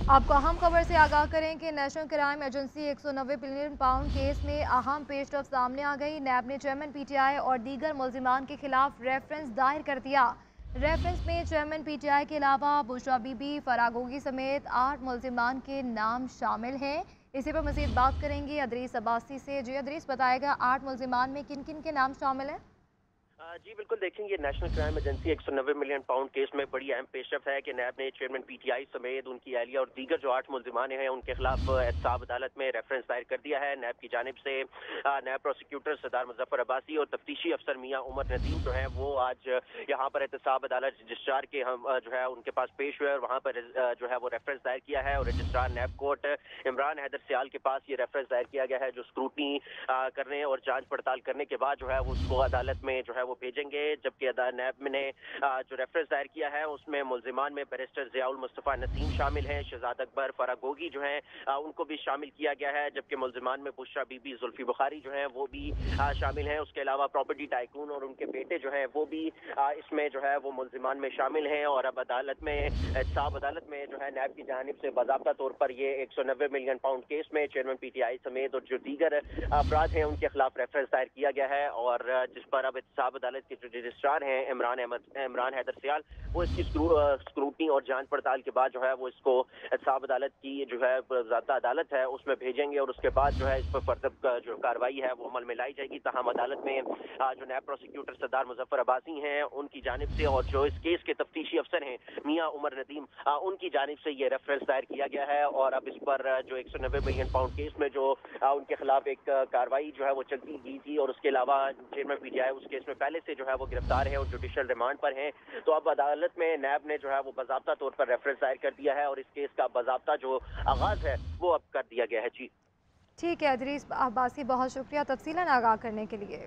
आपको अहम खबर से आगाह करें कि national crime agency 190 billion pound case में अहम पेशरफ सामने आ गई। नैब ने चेयरमैन पीटीआई और दीगर मुल्जिमान के खिलाफ रेफरेंस दायर कर दिया। रेफरेंस में चेयरमैन पीटीआई के अलावा बुशरा बीबी, फरागोगी समेत 8 मुल्जिमान के नाम शामिल हैं। इसी पर मज़ीद बात करेंगे अदरीस अब्बासी से। जी अदरीस, बताएगा 8 मुल्जिमान में किन किन के नाम शामिल हैं? जी बिल्कुल, देखेंगे national crime agency 190 million pound case में बड़ी अहम पेशरफ है कि नैब ने चेयरमैन पीटीआई समेत उनकी अहलिया और दीगर जो 8 मुल्जिमान हैं उनके खिलाफ एहतसाब अदालत में रेफरेंस दायर कर दिया है। नैब की जानिब से नैब प्रोसिक्यूटर सरदार मुजफ्फर अब्बासी और तफ्तीशी अफसर मियां उमर नदीम जो है वो आज यहाँ पर एहतसाब अदालत रजिस्ट्रार के हम जो है उनके पास पेश हुए और वहाँ पर जो है वो रेफरेंस दायर किया है। और रजिस्ट्रार नैब कोर्ट इमरान हैदर सियाल के पास ये रेफरेंस दायर किया गया है, जो स्क्रूटनी करने और जांच पड़ताल करने के बाद जो है वो उसको अदालत में जो है वो भेजेंगे। जबकि नैब ने जो रेफरेंस दायर किया है उसमें मुल्जिमान में बैरिस्टर ज़ियाउल मुस्तफ़ा नसीम शामिल हैं, शहजाद अकबर, फरागोगी जो हैं उनको भी शामिल किया गया है। जबकि मुल्जिमान में बुशरा बीबी, जुल्फी बुखारी जो हैं वो भी शामिल हैं। उसके अलावा प्रॉपर्टी टाइकून और उनके बेटे जो हैं वो भी इसमें जो है वो मुल्जिमान में शामिल हैं। और अब अदालत में एहतसाब अदालत में जो है नैब की जानिब से बाज़ाब्ता तौर पर ये 190 मिलियन पाउंड केस में चेयरमैन पीटीआई समेत और जो दीगर अफराद हैं उनके खिलाफ रेफरेंस दायर किया गया है। और जिस पर अब एहतसाब अदालत के जो रजिस्ट्रार हैं इमरान हैदर सियाल, वो इसकी स्क्रूटनी और जांच पड़ताल के बाद जो है वो इसको एहतसाब अदालत की जो है ज़ाब्ता अदालत है उसमें भेजेंगे और उसके बाद जो है इस पर फर्दर जो कार्रवाई है वो अमल में लाई जाएगी। तहम अदालत में जो नैब प्रोसिक्यूटर सरदार मुजफ्फर अब्बासी हैं उनकी जानिब से और जो इस केस के तफ्तीशी अफसर हैं मियां उमर नदीम, उनकी जानिब से ये रेफरेंस दायर किया गया है। और अब इस पर जो 190 मिलियन पाउंड केस में जो उनके खिलाफ एक कार्रवाई जो है वो चलती गई थी और उसके अलावा चेयरमैन पीटीआई उस केस में पहले से जो है वो गिरफ्तार है और जुडिशल रिमांड पर हैं। तो अब अदालत में नैब ने जो है वो बाज़ाब्ता तौर पर रेफरेंस दायर कर दिया है और इस केस का बाज़ाब्ता जो आगाज है वो अब कर दिया गया है। जी ठीक है अदरीस अब्बासी, बहुत शुक्रिया तफसीलन आगाह करने के लिए।